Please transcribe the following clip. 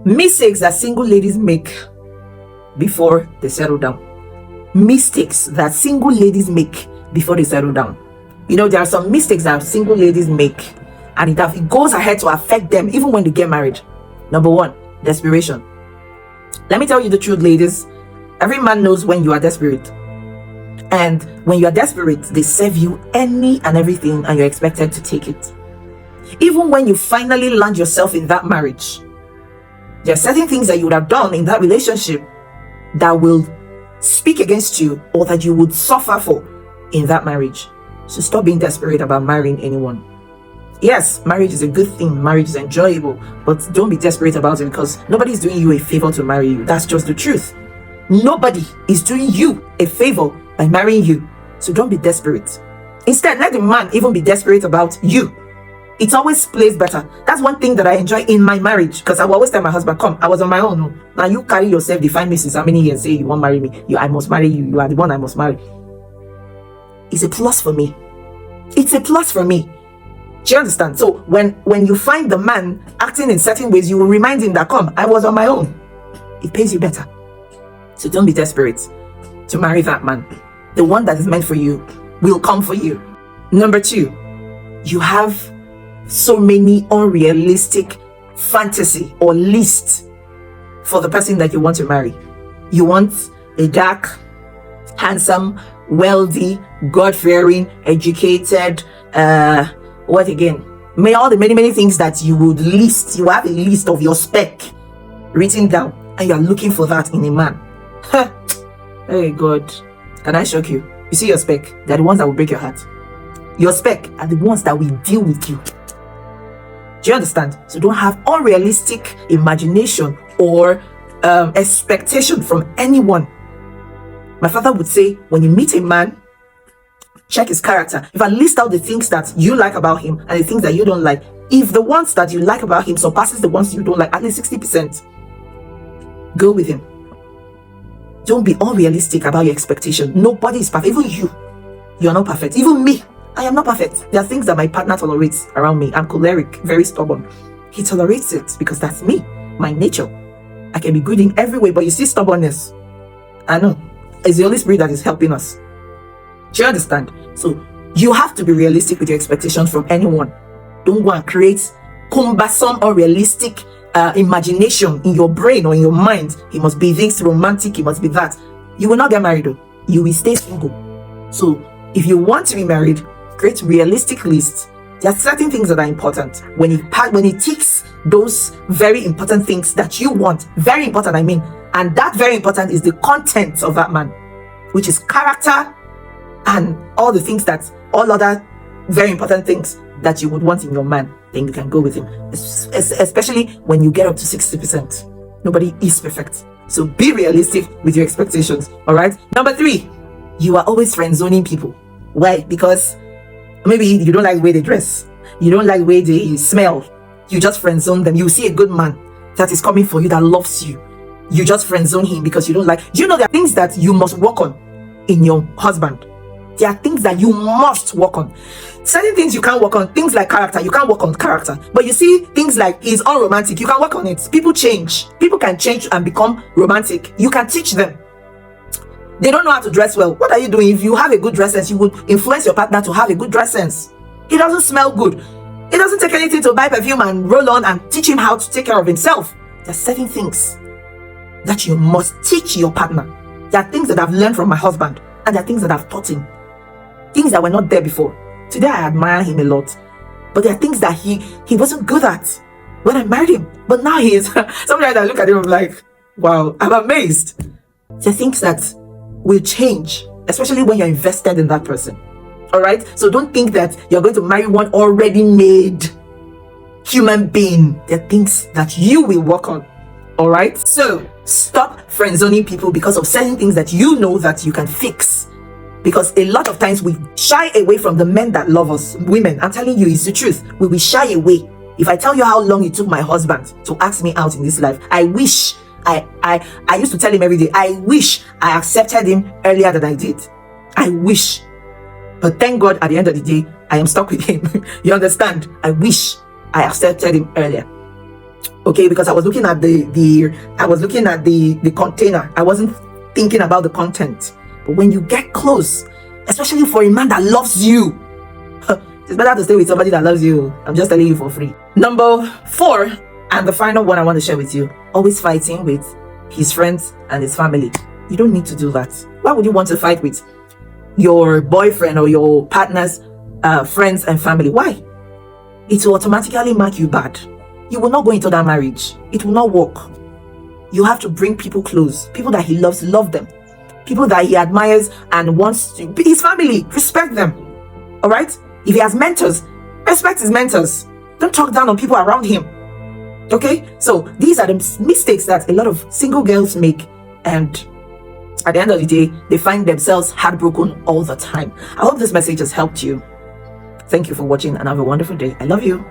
Mistakes that single ladies make before they settle down. Mistakes that single ladies make before they settle down. You know, there are some mistakes that single ladies make, and it goes ahead to affect them even when they get married. Number one, desperation. Let me tell you the truth, ladies. Every man knows when you are desperate. And when you are desperate, they serve you any and everything, and you're expected to take it. Even when you finally land yourself in that marriage, there are certain things that you would have done in that relationship that will speak against you, or that you would suffer for in that marriage. So stop being desperate about marrying anyone. Yes, marriage is a good thing. Marriage is enjoyable, but don't be desperate about it, because nobody is doing you a favor to marry you. That's just the truth. Nobody is doing you a favor by marrying you. So don't be desperate. Instead, let the man even be desperate about you. It always plays better. That's one thing that I enjoy in my marriage, because I will always tell my husband, come, I was on my own. Now you carry yourself, define me since how many years, say you won't marry me. I must marry you. You are the one I must marry. It's a plus for me. It's a plus for me. Do you understand? So when you find the man acting in certain ways, you will remind him that, come, I was on my own. It pays you better. So don't be desperate to marry that man. The one that is meant for you will come for you. Number two, you have so many unrealistic fantasy or list for the person that you want to marry. You want a dark, handsome, wealthy, God-fearing, educated, what again? May all the many things that you would list. You have a list of your spec written down, and you are looking for that in a man. Hey God, can I shock you? You see your spec, they're the ones that will break your heart. Your spec are the ones that will deal with you. Do you understand? So don't have unrealistic imagination or expectation from anyone. My father would say, when you meet a man, check his character. If I list out the things that you like about him and the things that you don't like, if the ones that you like about him surpasses the ones you don't like, at least 60%, go with him. Don't be unrealistic about your expectation. Nobody is perfect. Even you are not perfect. Even me, I am not perfect. There are things that my partner tolerates around me. I'm choleric, very stubborn. He tolerates it because that's me, my nature. I can be good in every way, but you see stubbornness. I know. It's the Holy Spirit that is helping us. Do you understand? So you have to be realistic with your expectations from anyone. Don't go and create cumbersome or realistic imagination in your brain or in your mind. He must be this romantic, he must be that. You will not get married though. You will stay single. So if you want to be married, create realistic lists. There are certain things that are important. When it ticks those very important things that you want, very important, I mean, and that very important is the content of that man, which is character and all the things that, all other very important things that you would want in your man, then you can go with him. Especially when you get up to 60%. Nobody is perfect. So be realistic with your expectations. All right. Number three, you are always friend zoning people. Why? Because maybe you don't like the way they dress. You don't like the way they smell. You just friend zone them. You see a good man that is coming for you, that loves you. You just friend zone him because you don't like. Do you know there are things that you must work on in your husband? There are things that you must work on. Certain things you can't work on. Things like character, you can't work on character. But you see things like he's unromantic, you can work on it. People change. People can change and become romantic. You can teach them. They don't know how to dress well. What are you doing? If you have a good dress sense, you would influence your partner to have a good dress sense. He doesn't smell good. It doesn't take anything to buy perfume and roll on and teach him how to take care of himself. There are certain things that you must teach your partner. There are things that I've learned from my husband, and there are things that I've taught him. Things that were not there before. Today I admire him a lot. But there are things that he wasn't good at when I married him. But now he is. Sometimes I look at him, I'm like, wow, I'm amazed. There are things that will change, especially when you're invested in that person. All right? So don't think that you're going to marry one already made human being. There are things that you will work on. All right? So stop friend zoning people because of certain things that you know that you can fix. Because a lot of times we shy away from the men that love us. Women, I'm telling you, it's the truth. We will shy away. If I tell you how long it took my husband to ask me out in this life, I wish I used to tell him every day, I wish I accepted him earlier than I did. I wish. But thank God, at the end of the day, I am stuck with him. You understand? I wish I accepted him earlier. Okay, because I was looking at the container. I wasn't thinking about the content. But when you get close, especially for a man that loves you, it's better to stay with somebody that loves you. I'm just telling you for free. Number 4, and the final one I want to share with you, always fighting with his friends and his family. You don't need to do that. Why would you want to fight with your boyfriend or your partner's friends and family? Why? It will automatically mark you bad. You will not go into that marriage. It will not work. You have to bring people close. People that he loves, love them. People that he admires and wants to be his family. Respect them. All right? If he has mentors, respect his mentors. Don't talk down on people around him. Okay? So these are the mistakes that a lot of single girls make, and at the end of the day, they find themselves heartbroken all the time. I hope this message has helped you. Thank you for watching and have a wonderful day. I love you.